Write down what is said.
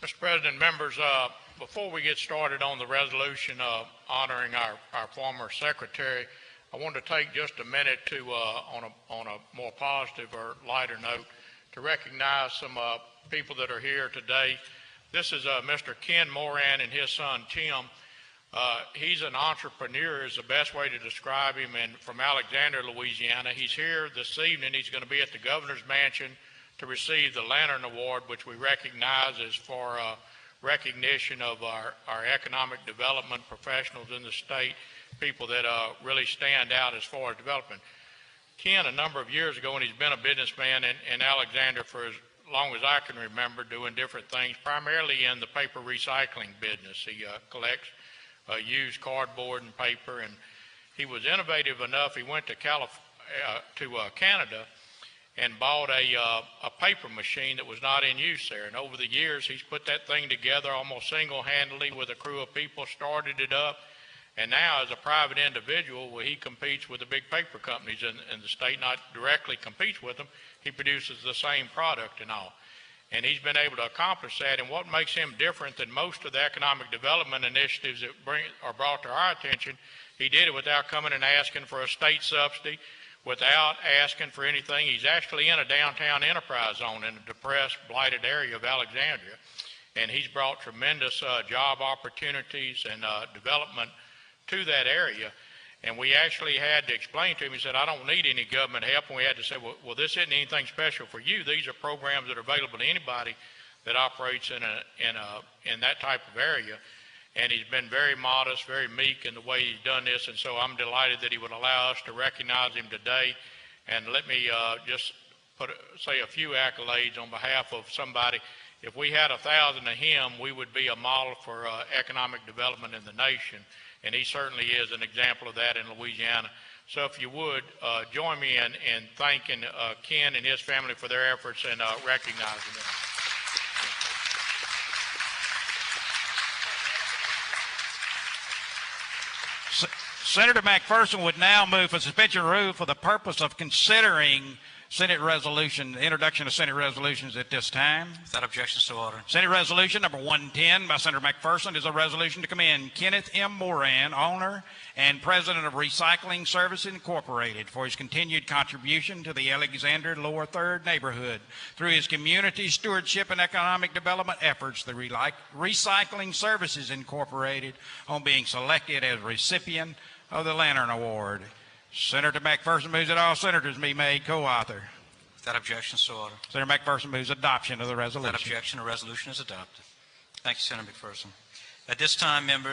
Mr. President, members, before we get started on the resolution honoring our former secretary, I want to take just a minute to, on a more positive or lighter note, to recognize some people that are here today. This is Mr. Ken+Moran and his son Tim. He's an entrepreneur is the best way to describe him, and from Alexandria, Louisiana. He's here this evening. He's going to be at the governor's mansion to receive the Lantern Award, which we recognize as for recognition of our economic development professionals in the state, people that really stand out as far as development. Ken, a number of years ago, and he's been a businessman in Alexandria for as long as I can remember, doing different things, primarily in the paper recycling business. He collects used cardboard and paper, and he was innovative enough. He went to Canada and bought a paper machine that was not in use there. And over the years, he's put that thing together almost single-handedly with a crew of people, started it up, and now as a private individual, well, he competes with the big paper companies in the state, not directly competes with them. He produces the same product and all. And he's been able to accomplish that. And what makes him different than most of the economic development initiatives that are brought to our attention, he did it without coming and asking for a state subsidy, without asking for anything. He's actually in a downtown enterprise zone in a depressed, blighted area of Alexandria. And he's brought tremendous job opportunities and development to that area. And we actually had to explain to him, he said, I don't need any government help. And we had to say, well, this isn't anything special for you. These are programs that are available to anybody that operates in that type of area. And he's been very modest, very meek in the way he's done this. And so I'm delighted that he would allow us to recognize him today. And let me just say a few accolades on behalf of somebody. If we had 1,000 of him, we would be a model for economic development in the nation. And he certainly is an example of that in Louisiana. So if you would, join me in thanking Ken and his family for their efforts and recognizing them. Senator McPherson would now move for suspension of rules for the purpose of considering Senate resolution, the introduction of Senate resolutions at this time. Without objection, so ordered. Senate resolution number 110 by Senator McPherson is a resolution to commend Kenneth M. Moran, owner and president of Recycling Services Incorporated, for his continued contribution to the Alexandria Lower Third neighborhood through his community stewardship and economic development efforts. The Recycling Services Incorporated on being selected as recipient of the Lantern Award. Senator McPherson moves that all senators be made co-author. Without objection, so ordered. Senator McPherson moves adoption of the resolution. Without objection, the resolution is adopted. Thank you, Senator McPherson. At this time, members,